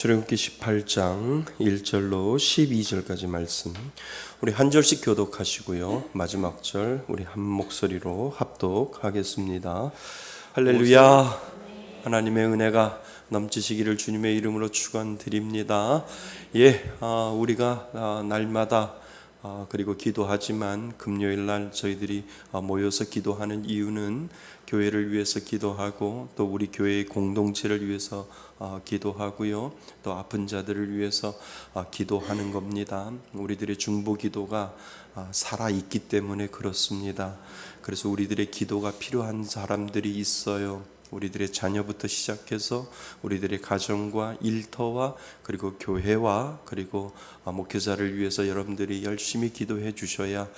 출애굽기 18장 1절로 12절까지 말씀 우리 한 절씩 교독하시고요. 마지막 절 우리 한 목소리로 합독하겠습니다. 할렐루야. 하나님의 은혜가 넘치시기를 주님의 이름으로 축원드립니다. 우리가 날마다 그리고 기도하지만 금요일 날 저희들이 모여서 기도하는 이유는 교회를 위해서 기도하고 또 우리 교회의 공동체를 위해서 기도하고요. 또 아픈 자들을 위해서 기도하는 겁니다. 우리들의 중보 기도가 살아있기 때문에 그렇습니다. 그래서 우리들의 기도가 필요한 사람들이 있어요. 우리들의 자녀부터 시작해서 우리들의 가정과 일터와 그리고 교회와 그리고 목회자를 위해서 여러분들이 열심히 기도해 주셔야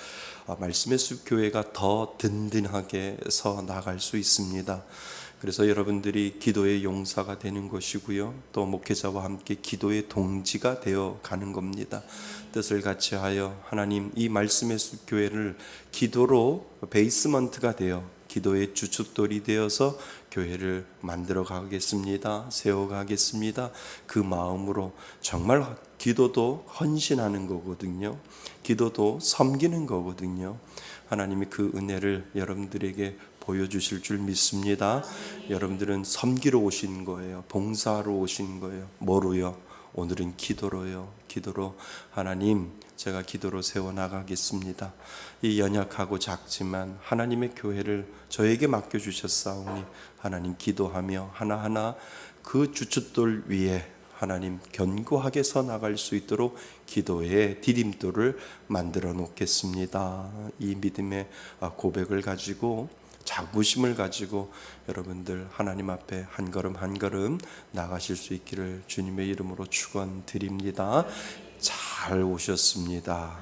말씀의 숲 교회가 더 든든하게 서 나갈 수 있습니다. 그래서 여러분들이 기도의 용사가 되는 것이고요. 또 목회자와 함께 기도의 동지가 되어 가는 겁니다. 뜻을 같이 하여 하나님 이 말씀의 숲 교회를 기도로 베이스먼트가 되어 기도의 주춧돌이 되어서 교회를 만들어 가겠습니다. 세워 가겠습니다. 그 마음으로 정말 기도도 헌신하는 거거든요. 기도도 섬기는 거거든요. 하나님이 그 은혜를 여러분들에게 보여주실 줄 믿습니다. 여러분들은 섬기러 오신 거예요. 봉사하러 오신 거예요. 뭐로요? 오늘은 기도로요. 기도로 하나님 제가 기도로 세워나가겠습니다. 이 연약하고 작지만 하나님의 교회를 저에게 맡겨주셨사오니 하나님 기도하며 하나하나 그 주춧돌 위에 하나님 견고하게 서 나갈 수 있도록 기도의 디딤돌을 만들어 놓겠습니다. 이 믿음의 고백을 가지고 자부심을 가지고 여러분들 하나님 앞에 한 걸음 한 걸음 나가실 수 있기를 주님의 이름으로 축원드립니다. 잘 오셨습니다.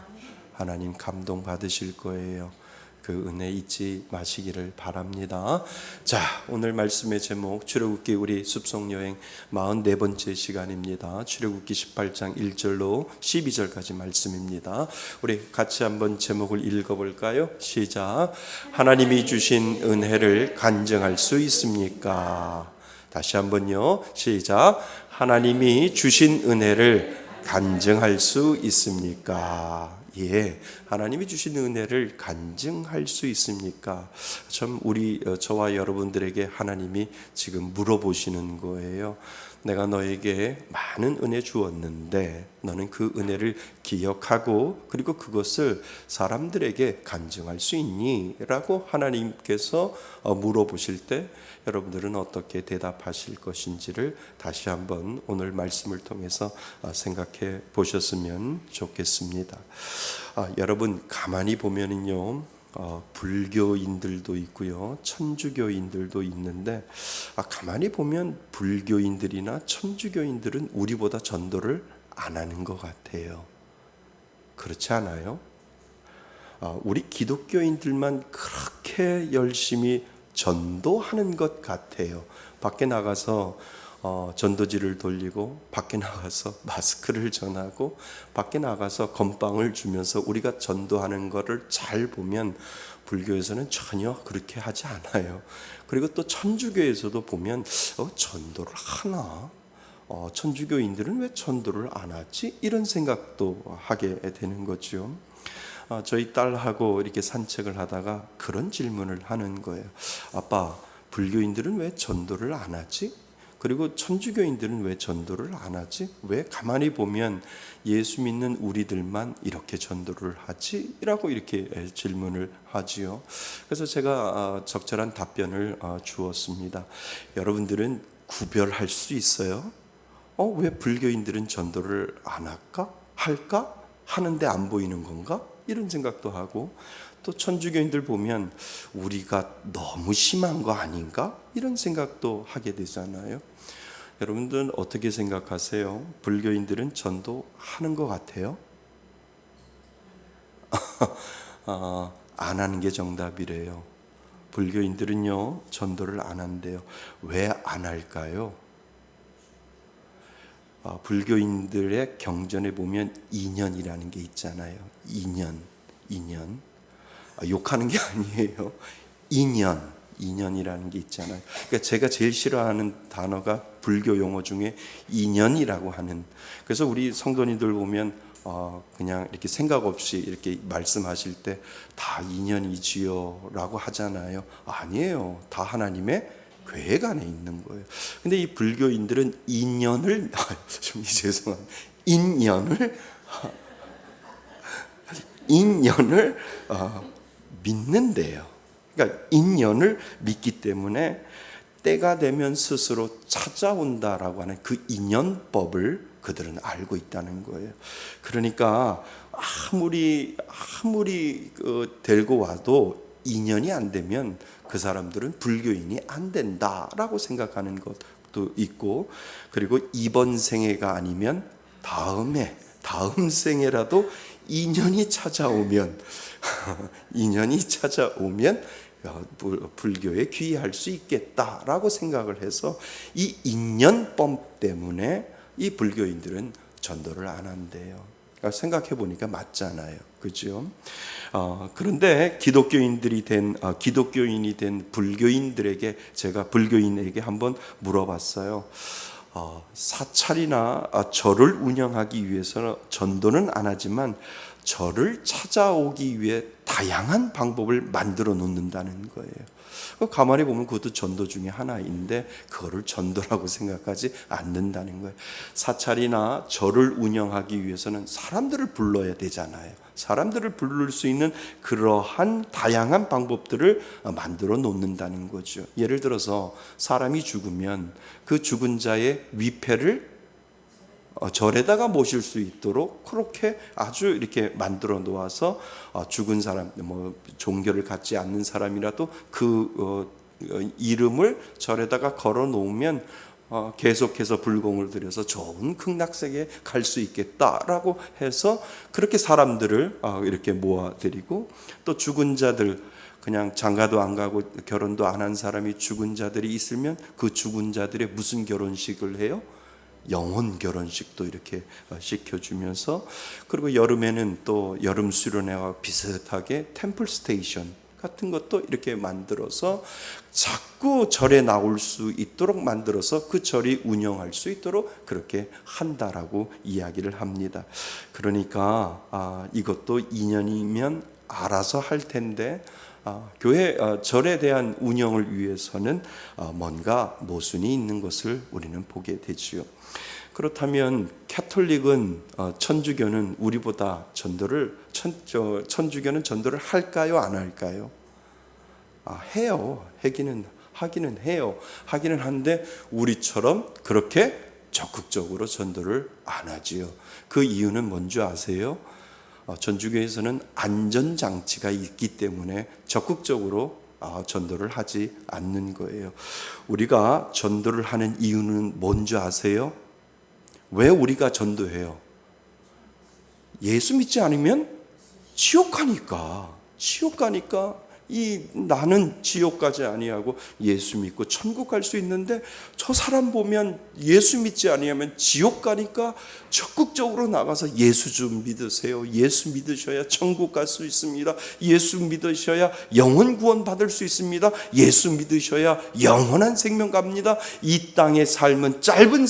하나님 감동 받으실 거예요. 그 은혜 잊지 마시기를 바랍니다. 자, 오늘 말씀의 제목 출애굽기 우리 숲속여행 44번째 시간입니다. 출애굽기 18장 1절로 12절까지 말씀입니다. 우리 같이 한번 제목을 읽어볼까요? 시작. 하나님이 주신 은혜를 간증할 수 있습니까? 다시 한번요. 시작. 하나님이 주신 은혜를 간증할 수 있습니까? 하나님이 주신 은혜를 간증할 수 있습니까? 참 저와 여러분들에게 하나님이 지금 물어보시는 거예요. 내가 너에게 많은 은혜 주었는데 너는 그 은혜를 기억하고 그리고 그것을 사람들에게 간증할 수 있니? 라고 하나님께서 물어보실 때 여러분들은 어떻게 대답하실 것인지를 다시 한번 오늘 말씀을 통해서 생각해 보셨으면 좋겠습니다. 여러분 가만히 보면은요 불교인들도 있고요 천주교인들도 있는데 가만히 보면 불교인들이나 천주교인들은 우리보다 전도를 안 하는 것 같아요. 그렇지 않아요? 우리 기독교인들만 그렇게 열심히 전도하는 것 같아요. 밖에 나가서 전도지를 돌리고 밖에 나가서 마스크를 전하고 밖에 나가서 건빵을 주면서 우리가 전도하는 것을 잘 보면 불교에서는 전혀 그렇게 하지 않아요. 그리고 또 천주교에서도 보면 전도를 하나? 천주교인들은 왜 전도를 안 하지? 이런 생각도 하게 되는 거죠. 저희 딸하고 이렇게 산책을 하다가 그런 질문을 하는 거예요. 아빠, 불교인들은 왜 전도를 안 하지? 그리고 천주교인들은 왜 전도를 안 하지? 왜 가만히 보면 예수 믿는 우리들만 이렇게 전도를 하지? 라고 이렇게 질문을 하지요. 그래서 제가 적절한 답변을 주었습니다. 여러분들은 구별할 수 있어요? 왜 불교인들은 전도를 안 할까? 할까? 하는데 안 보이는 건가? 이런 생각도 하고 또 천주교인들 보면 우리가 너무 심한 거 아닌가? 이런 생각도 하게 되잖아요. 여러분들은 어떻게 생각하세요? 불교인들은 전도하는 것 같아요? 안 하는 게 정답이래요. 불교인들은요 전도를 안 한대요. 왜 안 할까요? 불교인들의 경전에 보면 인연이라는 게 있잖아요. 인연. 욕하는 게 아니에요. 인연. 인연이라는 게 있잖아요. 그러니까 제가 제일 싫어하는 단어가 불교 용어 중에 인연이라고 하는. 그래서 우리 성도님들 보면 그냥 이렇게 생각 없이 이렇게 말씀하실 때 다 인연이지요라고 하잖아요. 아니에요. 다 하나님의 계획 안에 있는 거예요. 근데 이 불교인들은 인연을 좀 죄송합니다. 인연을 믿는데요. 그러니까 인연을 믿기 때문에 때가 되면 스스로 찾아온다라고 하는 그 인연법을 그들은 알고 있다는 거예요. 그러니까 아무리 데리고 와도 인연이 안 되면 그 사람들은 불교인이 안 된다라고 생각하는 것도 있고, 그리고 이번 생애가 아니면 다음 생애라도 인연이 찾아오면 불교에 귀의할 수 있겠다라고 생각을 해서 이 인연법 때문에 이 불교인들은 전도를 안 한대요. 그러니까 생각해 보니까 맞잖아요, 그죠? 그런데 기독교인이 된 불교인들에게 제가 불교인에게 한번 물어봤어요. 사찰이나 절을 운영하기 위해서는 전도는 안 하지만 저를 찾아오기 위해 다양한 방법을 만들어 놓는다는 거예요. 가만히 보면 그것도 전도 중에 하나인데 그거를 전도라고 생각하지 않는다는 거예요. 사찰이나 절을 운영하기 위해서는 사람들을 불러야 되잖아요. 사람들을 부를 수 있는 그러한 다양한 방법들을 만들어 놓는다는 거죠. 예를 들어서 사람이 죽으면 그 죽은 자의 위패를 절에다가 모실 수 있도록 그렇게 아주 이렇게 만들어 놓아서 죽은 사람, 종교를 갖지 않는 사람이라도 그 이름을 절에다가 걸어 놓으면 계속해서 불공을 들여서 좋은 극락세계에 갈 수 있겠다라고 해서 그렇게 사람들을 이렇게 모아드리고, 또 죽은 자들, 그냥 장가도 안 가고 결혼도 안 한 사람이 죽은 자들이 있으면 그 죽은 자들의 무슨 결혼식을 해요? 영혼 결혼식도 이렇게 시켜주면서, 그리고 여름에는 또 여름 수련회와 비슷하게 템플 스테이션 같은 것도 이렇게 만들어서 자꾸 절에 나올 수 있도록 만들어서 그 절이 운영할 수 있도록 그렇게 한다라고 이야기를 합니다. 그러니까 이것도 인연이면 알아서 할 텐데 교회 절에 대한 운영을 위해서는 뭔가 모순이 있는 것을 우리는 보게 되지요. 그렇다면 캐톨릭은 천주교는 우리보다 천주교는 전도를 할까요, 안 할까요? 해요. 하기는 해요. 하기는 한데 우리처럼 그렇게 적극적으로 전도를 안 하지요. 그 이유는 뭔지 아세요? 천주교에서는 안전장치가 있기 때문에 적극적으로 전도를 하지 않는 거예요. 우리가 전도를 하는 이유는 뭔지 아세요? 왜 우리가 전도해요? 예수 믿지 않으면 지옥 가니까. 나는 지옥 가지 아니하고 예수 믿고 천국 갈 수 있는데 저 사람 보면 예수 믿지 아니하면 지옥 가니까 적극적으로 나가서 예수 좀 믿으세요. 예수 믿으셔야 천국 갈 수 있습니다. 예수 믿으셔야 영혼 구원 받을 수 있습니다. 예수 믿으셔야 영원한 생명 갑니다. 이 땅의 삶은 짧은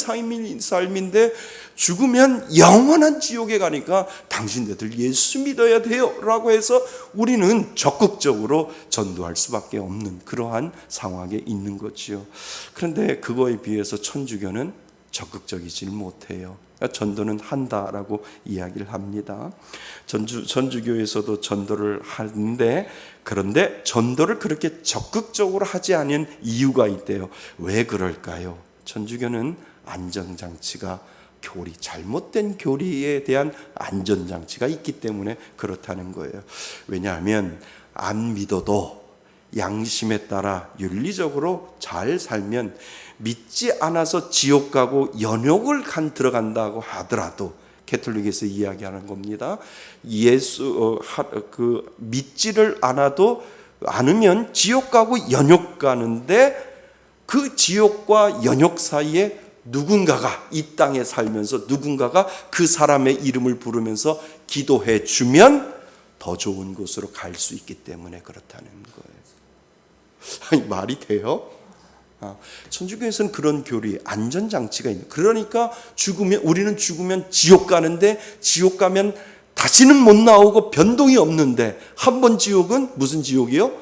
삶인데 죽으면 영원한 지옥에 가니까 당신네들 예수 믿어야 돼요 라고 해서 우리는 적극적으로 전도할 수밖에 없는 그러한 상황에 있는 거지요. 그런데 그거에 비해서 천주교는 적극적이지 못해요. 전도는 한다라고 이야기를 합니다. 천주교에서도 전도를 하는데, 그런데 전도를 그렇게 적극적으로 하지 않은 이유가 있대요. 왜 그럴까요? 천주교는 안전장치가 잘못된 교리에 대한 안전장치가 있기 때문에 그렇다는 거예요. 왜냐하면 안 믿어도 양심에 따라 윤리적으로 잘 살면 믿지 않아서 지옥 가고 연욕을 들어간다고 하더라도, 캐톨릭에서 이야기하는 겁니다. 믿지를 않으면 지옥 가고 연욕 가는데 그 지옥과 연욕 사이에 누군가가 이 땅에 살면서 누군가가 그 사람의 이름을 부르면서 기도해 주면 더 좋은 곳으로 갈 수 있기 때문에 그렇다는 거예요. 아니, 말이 돼요? 천주교에서는 그런 교리, 안전장치가 있는. 그러니까 우리는 죽으면 지옥 가는데, 지옥 가면 다시는 못 나오고 변동이 없는데, 한 번 지옥은 무슨 지옥이요?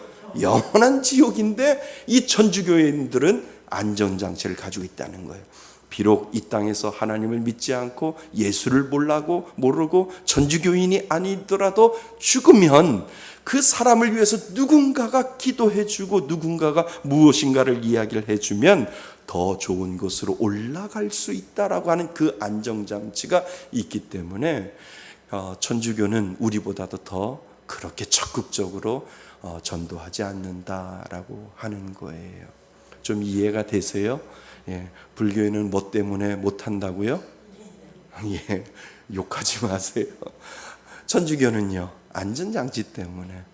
영원한 지옥인데, 이 천주교인들은 안전장치를 가지고 있다는 거예요. 비록 이 땅에서 하나님을 믿지 않고 예수를 모르고 천주교인이 아니더라도 죽으면 그 사람을 위해서 누군가가 기도해주고 누군가가 무엇인가를 이야기를 해주면 더 좋은 곳으로 올라갈 수 있다라고 하는 그 안정장치가 있기 때문에 천주교는 우리보다도 더 그렇게 적극적으로 전도하지 않는다라고 하는 거예요. 좀 이해가 되세요? 예, 불교에는 뭐 때문에 못한다고요? 예, 욕하지 마세요. 천주교는요, 안전장치 때문에.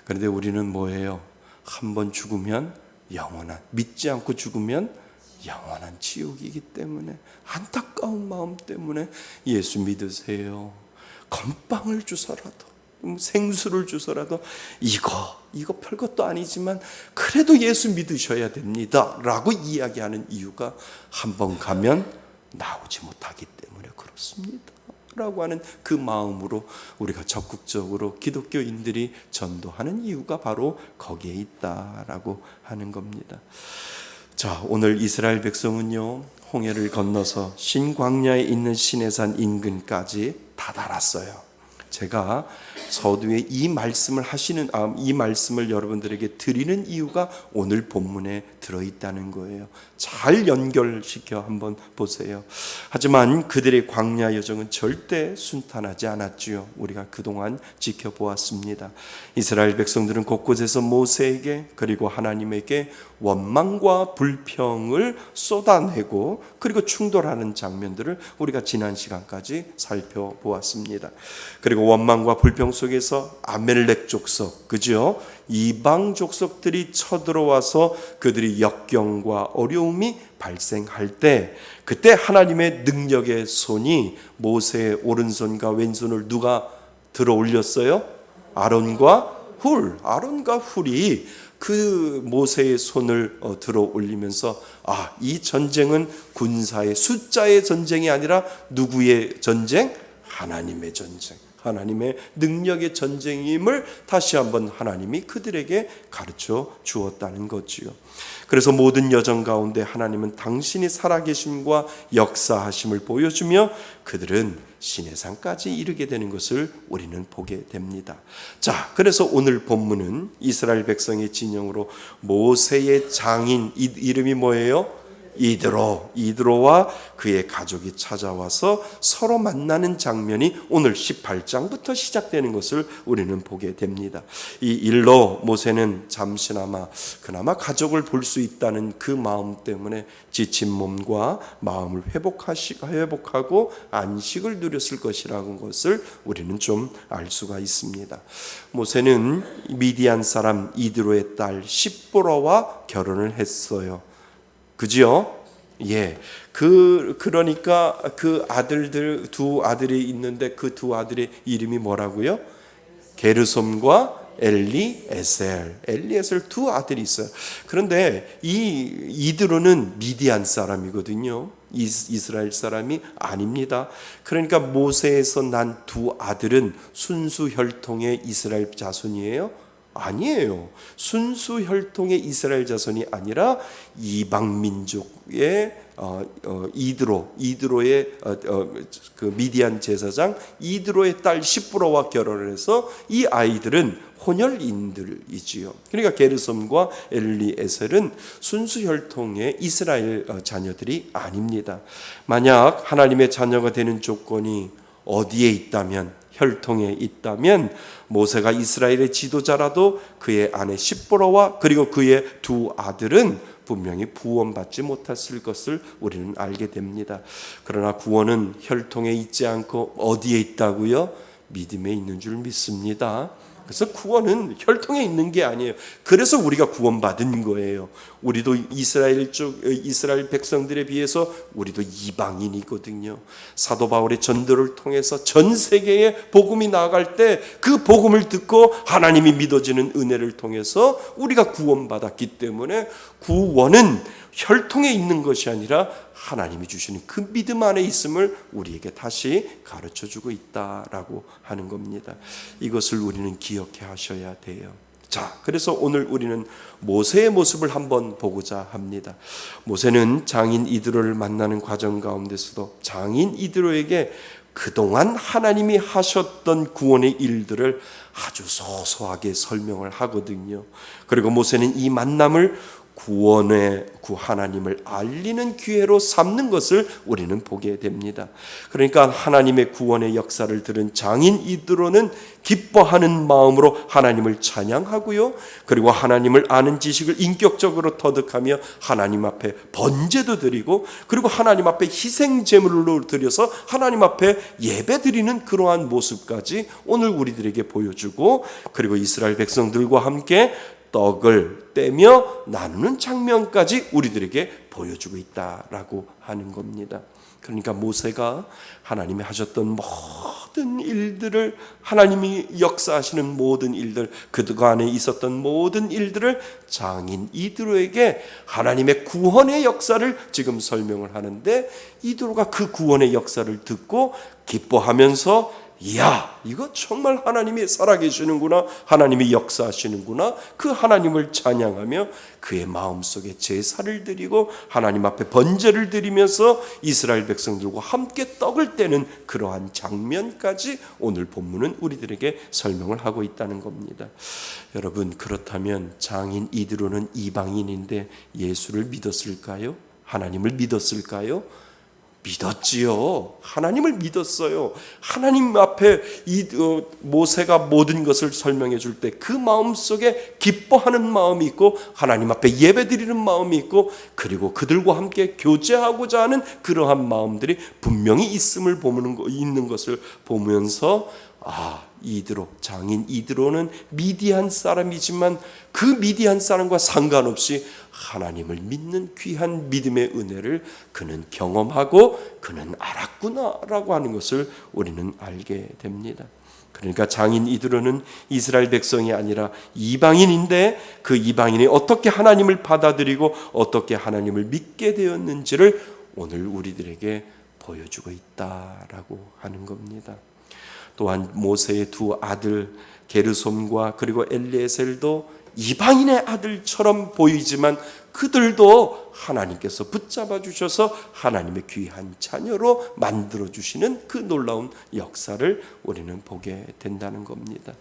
그런데 우리는 뭐예요? 한번 죽으면 믿지 않고 죽으면 영원한 지옥이기 때문에, 안타까운 마음 때문에 예수 믿으세요. 건빵을 주서라도, 생수를 주서라도 이거 별것도 아니지만 그래도 예수 믿으셔야 됩니다 라고 이야기하는 이유가, 한번 가면 나오지 못하기 때문에 그렇습니다 라고 하는 그 마음으로 우리가 적극적으로 기독교인들이 전도하는 이유가 바로 거기에 있다라고 하는 겁니다. 자, 오늘 이스라엘 백성은요, 홍해를 건너서 신광야에 있는 시내산 인근까지 다다랐어요. 제가 서두에 이 말씀을 이 말씀을 여러분들에게 드리는 이유가 오늘 본문에 들어있다는 거예요. 잘 연결시켜 한번 보세요. 하지만 그들의 광야 여정은 절대 순탄하지 않았지요. 우리가 그동안 지켜보았습니다. 이스라엘 백성들은 곳곳에서 모세에게 그리고 하나님에게 원망과 불평을 쏟아내고 그리고 충돌하는 장면들을 우리가 지난 시간까지 살펴보았습니다. 그리고 원망과 불평 속에서 아멜렉 족속, 그죠? 이방 족속들이 쳐들어와서 그들이 역경과 어려움이 발생할 때, 그때 하나님의 능력의 손이 모세의 오른손과 왼손을 누가 들어 올렸어요? 아론과 훌이 그 모세의 손을 들어 올리면서, 이 전쟁은 군사의 숫자의 전쟁이 아니라 누구의 전쟁? 하나님의 전쟁, 하나님의 능력의 전쟁임을 다시 한번 하나님이 그들에게 가르쳐 주었다는 거지요. 그래서 모든 여정 가운데 하나님은 당신이 살아계심과 역사하심을 보여주며 그들은 시내산까지 이르게 되는 것을 우리는 보게 됩니다. 자, 그래서 오늘 본문은 이스라엘 백성의 진영으로 모세의 장인, 이름이 뭐예요? 이드로와 그의 가족이 찾아와서 서로 만나는 장면이 오늘 18장부터 시작되는 것을 우리는 보게 됩니다. 이 일로 모세는 그나마 가족을 볼 수 있다는 그 마음 때문에 지친 몸과 마음을 회복하고 안식을 누렸을 것이라는 것을 우리는 좀 알 수가 있습니다. 모세는 미디안 사람 이드로의 딸 십보라와 결혼을 했어요. 그죠? 예. 그러니까 그 아들들, 두 아들이 있는데 그 두 아들의 이름이 뭐라고요? 게르솜과 엘리에셀 두 아들이 있어요. 그런데 이드로는 미디안 사람이거든요. 이스라엘 사람이 아닙니다. 그러니까 모세에서 난 두 아들은 순수 혈통의 이스라엘 자손이에요? 아니에요. 순수 혈통의 이스라엘 자손이 아니라 이방 민족의 이드로의 그 미디안 제사장 이드로의 딸 십브로와 결혼을 해서 이 아이들은 혼혈인들이지요. 그러니까 게르솜과 엘리에셀은 순수 혈통의 이스라엘 자녀들이 아닙니다. 만약 하나님의 자녀가 되는 조건이 어디에 있다면, 혈통에 있다면 모세가 이스라엘의 지도자라도 그의 아내 십보라와 그리고 그의 두 아들은 분명히 구원받지 못했을 것을 우리는 알게 됩니다. 그러나 구원은 혈통에 있지 않고 어디에 있다고요? 믿음에 있는 줄 믿습니다. 그래서 구원은 혈통에 있는 게 아니에요. 그래서 우리가 구원받은 거예요. 우리도 이스라엘 백성들에 비해서 우리도 이방인이거든요. 사도 바울의 전도를 통해서 전 세계에 복음이 나아갈 때 그 복음을 듣고 하나님이 믿어지는 은혜를 통해서 우리가 구원받았기 때문에 구원은 혈통에 있는 것이 아니라 하나님이 주시는 그 믿음 안에 있음을 우리에게 다시 가르쳐주고 있다라고 하는 겁니다. 이것을 우리는 기억해 하셔야 돼요. 자, 그래서 오늘 우리는 모세의 모습을 한번 보고자 합니다. 모세는 장인 이드로를 만나는 과정 가운데서도 장인 이드로에게 그동안 하나님이 하셨던 구원의 일들을 아주 소소하게 설명을 하거든요. 그리고 모세는 이 만남을 구원의 구 하나님을 알리는 기회로 삼는 것을 우리는 보게 됩니다. 그러니까 하나님의 구원의 역사를 들은 장인 이드로는 기뻐하는 마음으로 하나님을 찬양하고요. 그리고 하나님을 아는 지식을 인격적으로 터득하며 하나님 앞에 번제도 드리고, 그리고 하나님 앞에 희생 제물로 드려서 하나님 앞에 예배 드리는 그러한 모습까지 오늘 우리들에게 보여주고, 그리고 이스라엘 백성들과 함께 떡을 떼며 나누는 장면까지 우리들에게 보여주고 있다라고 하는 겁니다. 그러니까 모세가 하나님이 하셨던 모든 일들을, 하나님이 역사하시는 모든 일들, 그동안에 있었던 모든 일들을 장인 이드로에게 하나님의 구원의 역사를 지금 설명을 하는데, 이드로가 그 구원의 역사를 듣고 기뻐하면서 이야, 이거 정말 하나님이 살아계시는구나, 하나님이 역사하시는구나, 그 하나님을 찬양하며 그의 마음속에 제사를 드리고 하나님 앞에 번제를 드리면서 이스라엘 백성들과 함께 떡을 떼는 그러한 장면까지 오늘 본문은 우리들에게 설명을 하고 있다는 겁니다. 여러분, 그렇다면 장인 이드로는 이방인인데 예수를 믿었을까요? 하나님을 믿었을까요? 믿었지요. 하나님을 믿었어요. 하나님 앞에 모세가 모든 것을 설명해 줄 때 그 마음속에 기뻐하는 마음이 있고, 하나님 앞에 예배드리는 마음이 있고, 그리고 그들과 함께 교제하고자 하는 그러한 마음들이 분명히 있는 것을 보면서, 장인 이드로는 미디안 사람이지만 그 미디안 사람과 상관없이 하나님을 믿는 귀한 믿음의 은혜를 그는 경험하고 그는 알았구나라고 하는 것을 우리는 알게 됩니다. 그러니까 장인 이드로는 이스라엘 백성이 아니라 이방인인데, 그 이방인이 어떻게 하나님을 받아들이고 어떻게 하나님을 믿게 되었는지를 오늘 우리들에게 보여주고 있다라고 하는 겁니다. 또한 모세의 두 아들 게르솜과 그리고 엘리에셀도 이방인의 아들처럼 보이지만 그들도 하나님께서 붙잡아 주셔서 하나님의 귀한 자녀로 만들어 주시는 그 놀라운 역사를 우리는 보게 된다는 겁니다.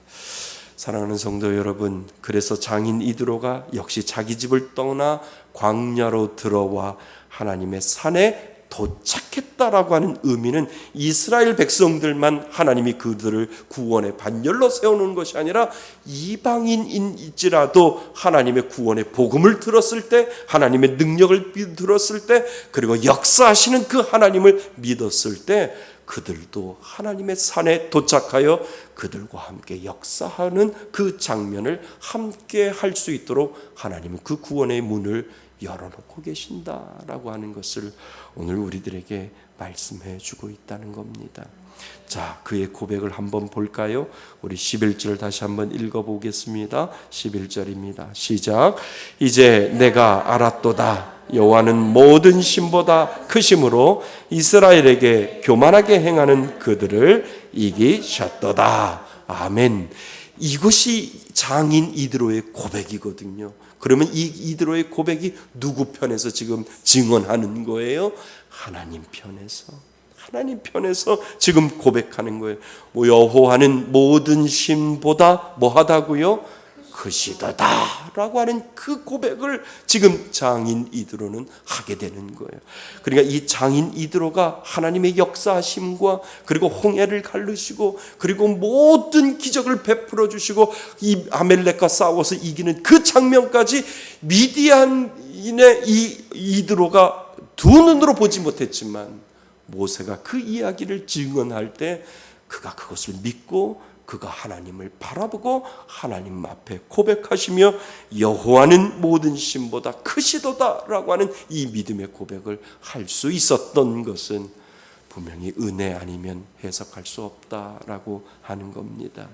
사랑하는 성도 여러분, 그래서 장인 이드로가 역시 자기 집을 떠나 광야로 들어와 하나님의 산에 도착했다라고 하는 의미는 이스라엘 백성들만 하나님이 그들을 구원의 반열로 세우는 것이 아니라 이방인일지라도 하나님의 구원의 복음을 들었을 때, 하나님의 능력을 들었을 때, 그리고 역사하시는 그 하나님을 믿었을 때 그들도 하나님의 산에 도착하여 그들과 함께 역사하는 그 장면을 함께 할 수 있도록 하나님은 그 구원의 문을 열어놓고 계신다라고 하는 것을 오늘 우리들에게 말씀해 주고 있다는 겁니다. 자, 그의 고백을 한번 볼까요? 우리 11절 다시 한번 읽어보겠습니다. 11절입니다. 시작. 이제 내가 알았도다. 여호와는 모든 신보다 크심으로 이스라엘에게 교만하게 행하는 그들을 이기셨도다. 아멘. 이것이 장인 이드로의 고백이거든요. 그러면 이 이드로의 고백이 누구 편에서 지금 증언하는 거예요? 하나님 편에서. 하나님 편에서 지금 고백하는 거예요. 여호와는 모든 신보다 뭐하다고요? 크시다다 라고 하는 그 고백을 지금 장인 이드로는 하게 되는 거예요. 그러니까 이 장인 이드로가 하나님의 역사하심과 그리고 홍해를 갈르시고 그리고 모든 기적을 베풀어 주시고 이 아멜렉과 싸워서 이기는 그 장면까지 미디안인의 이 이드로가 두 눈으로 보지 못했지만 모세가 그 이야기를 증언할 때 그가 그것을 믿고 그가 하나님을 바라보고 하나님 앞에 고백하시며 여호와는 모든 신보다 크시도다라고 하는 이 믿음의 고백을 할 수 있었던 것은 분명히 은혜 아니면 해석할 수 없다라고 하는 겁니다.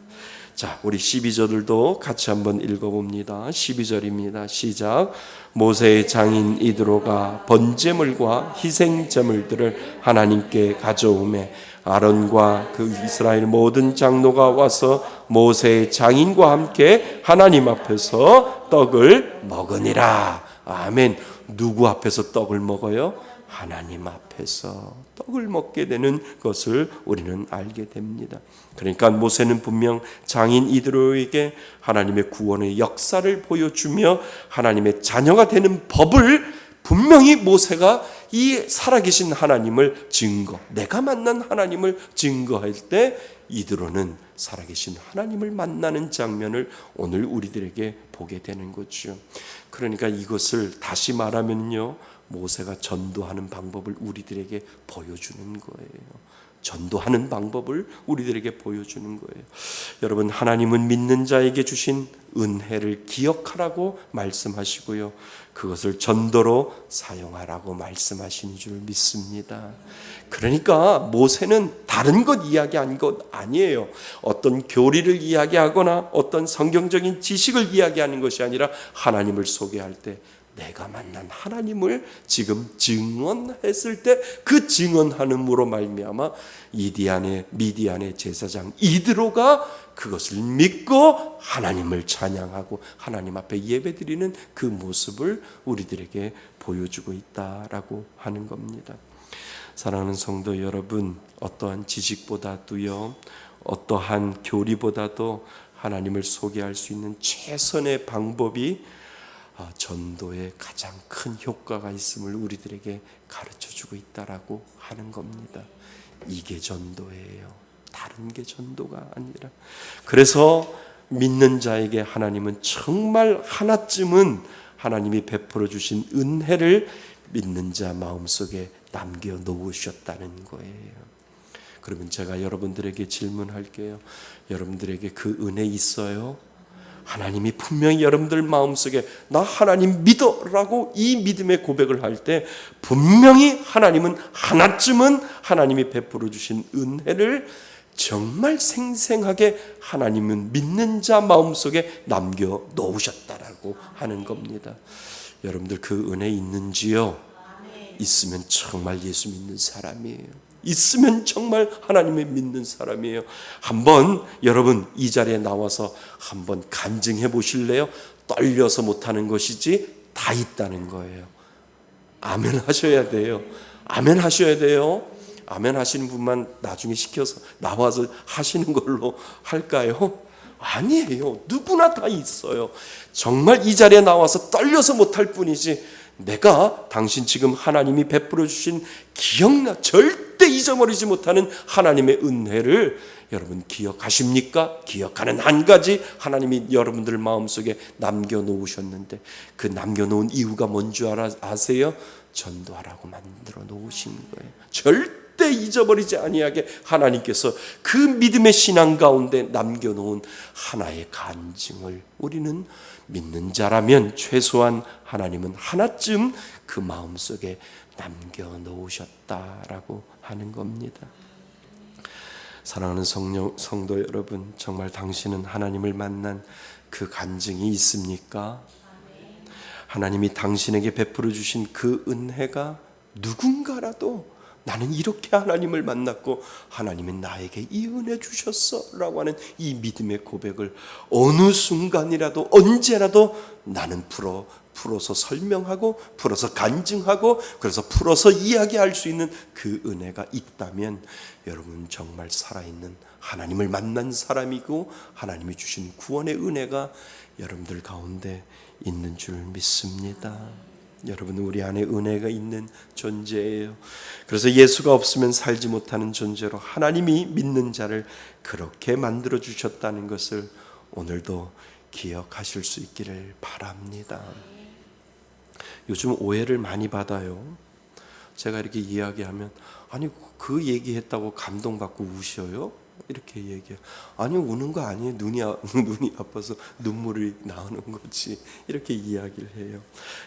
자, 우리 12절도 같이 한번 읽어봅니다. 12절입니다. 시작. 모세의 장인 이드로가 번제물과 희생제물들을 하나님께 가져오매 아론과 그 이스라엘 모든 장로가 와서 모세의 장인과 함께 하나님 앞에서 떡을 먹으니라. 아멘. 누구 앞에서 떡을 먹어요? 하나님 앞에서 떡을 먹게 되는 것을 우리는 알게 됩니다. 그러니까 모세는 분명 장인 이드로에게 하나님의 구원의 역사를 보여주며 하나님의 자녀가 되는 법을 분명히 모세가 이 살아계신 하나님을 내가 만난 하나님을 증거할 때 이드로는 살아계신 하나님을 만나는 장면을 오늘 우리들에게 보게 되는 거죠. 그러니까 이것을 다시 말하면요, 모세가 전도하는 방법을 우리들에게 보여주는 거예요. 전도하는 방법을 우리들에게 보여주는 거예요. 여러분, 하나님은 믿는 자에게 주신 은혜를 기억하라고 말씀하시고요, 그것을 전도로 사용하라고 말씀하신 줄 믿습니다. 그러니까 모세는 다른 것 이야기한 것 아니에요. 어떤 교리를 이야기하거나 어떤 성경적인 지식을 이야기하는 것이 아니라 하나님을 소개할 때 내가 만난 하나님을 지금 증언했을 때 그 증언함으로 말미암아 미디안의 제사장 이드로가 그것을 믿고 하나님을 찬양하고 하나님 앞에 예배드리는 그 모습을 우리들에게 보여주고 있다라고 하는 겁니다. 사랑하는 성도 여러분, 어떠한 지식보다도요, 어떠한 교리보다도 하나님을 소개할 수 있는 최선의 방법이 전도에 가장 큰 효과가 있음을 우리들에게 가르쳐주고 있다라고 하는 겁니다. 이게 전도예요. 다른 게 전도가 아니라. 그래서 믿는 자에게 하나님은 정말 하나쯤은 하나님이 베풀어 주신 은혜를 믿는 자 마음속에 남겨놓으셨다는 거예요. 그러면 제가 여러분들에게 질문할게요. 여러분들에게 그 은혜 있어요? 하나님이 분명히 여러분들 마음속에 나 하나님 믿어라고 이 믿음의 고백을 할 때 분명히 하나님은 하나쯤은 하나님이 베풀어 주신 은혜를 정말 생생하게 하나님은 믿는 자 마음속에 남겨놓으셨다라고 하는 겁니다. 여러분들 그 은혜 있는지요? 있으면 정말 예수 믿는 사람이에요. 있으면 정말 하나님을 믿는 사람이에요. 한번 여러분 이 자리에 나와서 한번 간증해 보실래요? 떨려서 못하는 것이지 다 있다는 거예요. 아멘 하셔야 돼요. 아멘 하셔야 돼요. 아멘 하시는 분만 나중에 시켜서 나와서 하시는 걸로 할까요? 아니에요. 누구나 다 있어요. 정말 이 자리에 나와서 떨려서 못할 뿐이지 내가 당신 지금 하나님이 베풀어 주신 절대 잊어버리지 못하는 하나님의 은혜를 여러분 기억하십니까? 기억하는 한 가지 하나님이 여러분들 마음속에 남겨놓으셨는데 그 남겨놓은 이유가 뭔 줄 아세요? 전도하라고 만들어 놓으신 거예요. 절대 잊어버리지 아니하게 하나님께서 그 믿음의 신앙 가운데 남겨놓은 하나의 간증을 우리는 믿는 자라면 최소한 하나님은 하나쯤 그 마음속에 남겨놓으셨다라고 하는 겁니다. 사랑하는 성도 여러분, 정말 당신은 하나님을 만난 그 간증이 있습니까? 하나님이 당신에게 베풀어 주신 그 은혜가 누군가라도 나는 이렇게 하나님을 만났고 하나님이 나에게 이 은혜 주셨어 라고 하는 이 믿음의 고백을 어느 순간이라도 언제라도 나는 풀어서 설명하고 풀어서 간증하고 그래서 풀어서 이야기할 수 있는 그 은혜가 있다면 여러분 정말 살아있는 하나님을 만난 사람이고 하나님이 주신 구원의 은혜가 여러분들 가운데 있는 줄 믿습니다. 여러분 우리 안에 은혜가 있는 존재예요. 그래서 예수가 없으면 살지 못하는 존재로 하나님이 믿는 자를 그렇게 만들어 주셨다는 것을 오늘도 기억하실 수 있기를 바랍니다. 요즘 오해를 많이 받아요. 제가 이렇게 이야기하면 아니 그 얘기했다고 감동받고 우셔요? 이렇게 얘기해요. 아니 우는 거 아니에요. 눈이 아파서 눈물이 나오는 거지. 이렇게 이야기를 해요.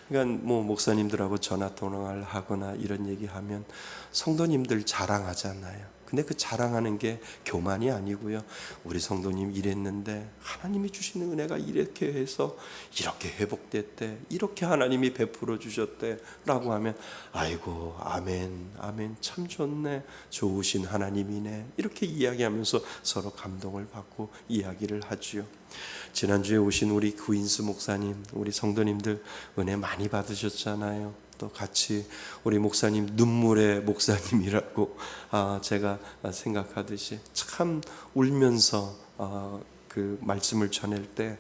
그러니까 뭐 목사님들하고 전화 통화를 하거나 이런 얘기하면 성도님들 자랑하잖아요. 근데 그 자랑하는 게 교만이 아니고요. 우리 성도님 이랬는데 하나님이 주시는 은혜가 이렇게 해서 이렇게 회복됐대. 이렇게 하나님이 베풀어 주셨대. 라고 하면 아이고 아멘 아멘 참 좋네. 좋으신 하나님이네. 이렇게 이야기하면서 서로 감동을 받고 이야기를 하지요. 지난주에 오신 우리 구인수 목사님, 우리 성도님들 은혜 많이 받으셨잖아요. 또 같이 우리 목사님 눈물의 목사님이라고 제가 생각하듯이 참 울면서 그 말씀을 전할 때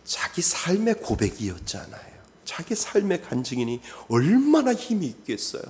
자기 삶의 고백이었잖아요. 자기 삶의 간증이니 얼마나 힘이 있겠어요.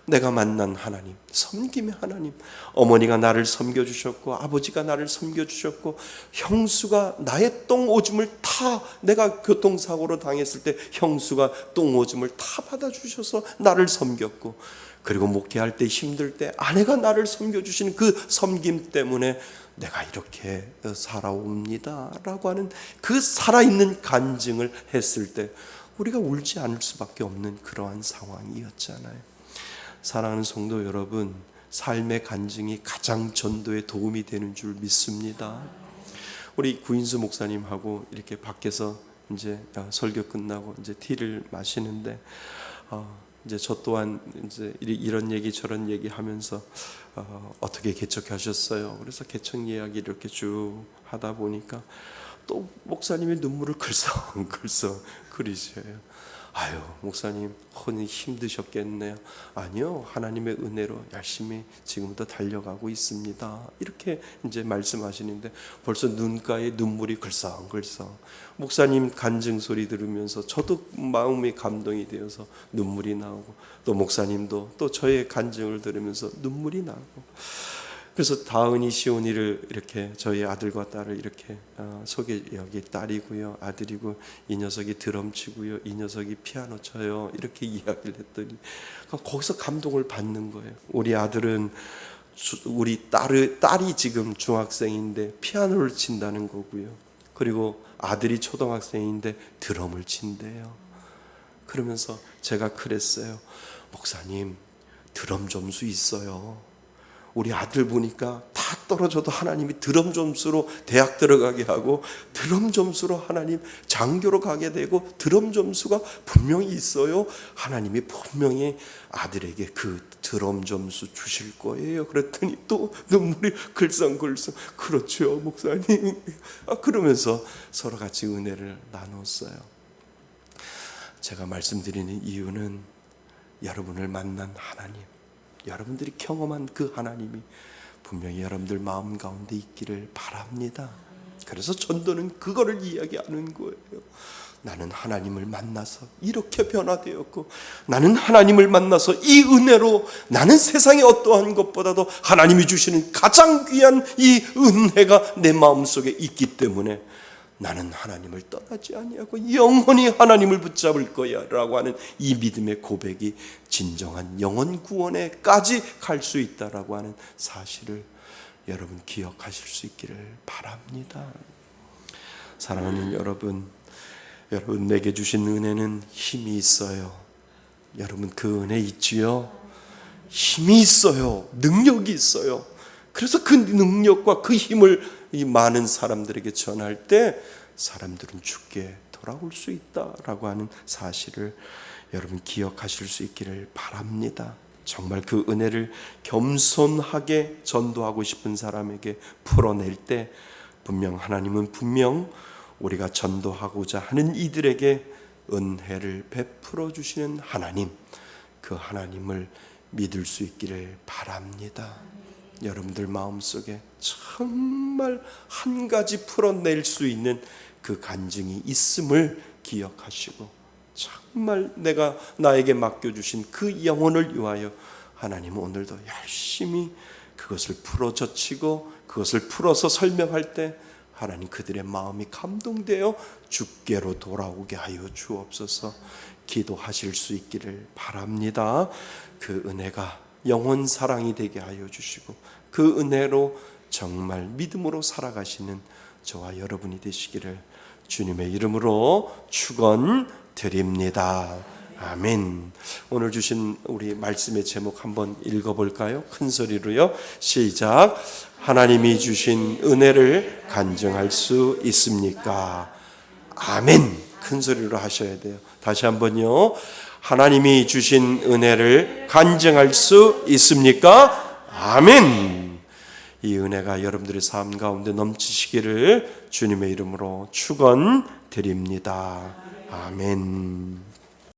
내가 만난 하나님, 섬김의 하나님, 어머니가 나를 섬겨주셨고 아버지가 나를 섬겨주셨고 형수가 나의 똥오줌을 다 내가 교통사고로 당했을 때 형수가 똥오줌을 다 받아주셔서 나를 섬겼고 그리고 목회할 때 힘들 때 아내가 나를 섬겨주시는 그 섬김 때문에 내가 이렇게 살아옵니다 라고 하는 그 살아있는 간증을 했을 때 우리가 울지 않을 수밖에 없는 그러한 상황이었잖아요. 사랑하는 성도 여러분, 삶의 간증이 가장 전도에 도움이 되는 줄 믿습니다. 우리 구인수 목사님하고 이렇게 밖에서 이제 설교 끝나고 이제 티를 마시는데 이제 저 또한 이제 이런 얘기 저런 얘기 하면서 어떻게 개척하셨어요? 그래서 개척 이야기 이렇게 쭉 하다 보니까 또 목사님의 눈물을 글썽글썽 그리셔요. 아유 목사님 혼이 힘드셨겠네요. 아니요 하나님의 은혜로 열심히 지금부터 달려가고 있습니다. 이렇게 이제 말씀하시는데 벌써 눈가에 눈물이 글썽글썽. 목사님 간증 소리 들으면서 저도 마음이 감동이 되어서 눈물이 나오고 또 목사님도 또 저의 간증을 들으면서 눈물이 나고 그래서 다은이 시온이를 이렇게 저희 아들과 딸을 이렇게 속에 여기 딸이고요 아들이고 이 녀석이 드럼 치고요 이 녀석이 피아노 쳐요 이렇게 이야기를 했더니 거기서 감동을 받는 거예요. 우리 아들은 우리 딸이 지금 중학생인데 피아노를 친다는 거고요. 그리고 아들이 초등학생인데 드럼을 친대요. 그러면서 제가 그랬어요. 목사님 드럼 점수 있어요. 우리 아들 보니까 다 떨어져도 하나님이 드럼 점수로 대학 들어가게 하고 드럼 점수로 하나님 장교로 가게 되고 드럼 점수가 분명히 있어요. 하나님이 분명히 아들에게 그 드럼 점수 주실 거예요. 그랬더니 또 눈물이 글썽글썽. 그렇죠 목사님. 그러면서 서로 같이 은혜를 나눴어요. 제가 말씀드리는 이유는 여러분을 만난 하나님, 여러분들이 경험한 그 하나님이 분명히 여러분들 마음 가운데 있기를 바랍니다. 그래서 전도는 그거를 이야기하는 거예요. 나는 하나님을 만나서 이렇게 변화되었고 나는 하나님을 만나서 이 은혜로 나는 세상의 어떠한 것보다도 하나님이 주시는 가장 귀한 이 은혜가 내 마음속에 있기 때문에 나는 하나님을 떠나지 아니하고 영원히 하나님을 붙잡을 거야 라고 하는 이 믿음의 고백이 진정한 영혼 구원에까지 갈 수 있다라고 하는 사실을 여러분 기억하실 수 있기를 바랍니다. 사랑하는 여러분 내게 주신 은혜는 힘이 있어요. 여러분 그 은혜 있지요? 힘이 있어요. 능력이 있어요. 그래서 그 능력과 그 힘을 이 많은 사람들에게 전할 때 사람들은 죽게 돌아올 수 있다라고 하는 사실을 여러분 기억하실 수 있기를 바랍니다. 정말 그 은혜를 겸손하게 전도하고 싶은 사람에게 풀어낼 때 하나님은 분명 우리가 전도하고자 하는 이들에게 은혜를 베풀어 주시는 하나님, 그 하나님을 믿을 수 있기를 바랍니다. 여러분들 마음속에 정말 한 가지 풀어낼 수 있는 그 간증이 있음을 기억하시고 정말 내가 나에게 맡겨주신 그 영혼을 위하여 하나님은 오늘도 열심히 그것을 풀어젖히고 그것을 풀어서 설명할 때 하나님 그들의 마음이 감동되어 주께로 돌아오게 하여 주옵소서. 기도하실 수 있기를 바랍니다. 그 은혜가 영혼 사랑이 되게 하여 주시고 그 은혜로 정말 믿음으로 살아가시는 저와 여러분이 되시기를 주님의 이름으로 축원드립니다. 아멘. 오늘 주신 우리 말씀의 제목 한번 읽어볼까요? 큰 소리로요. 시작. 하나님이 주신 은혜를 간증할 수 있습니까? 아멘. 큰 소리로 하셔야 돼요. 다시 한번요. 하나님이 주신 은혜를 간증할 수 있습니까? 아멘. 이 은혜가 여러분들의 삶 가운데 넘치시기를 주님의 이름으로 축원드립니다. 아멘.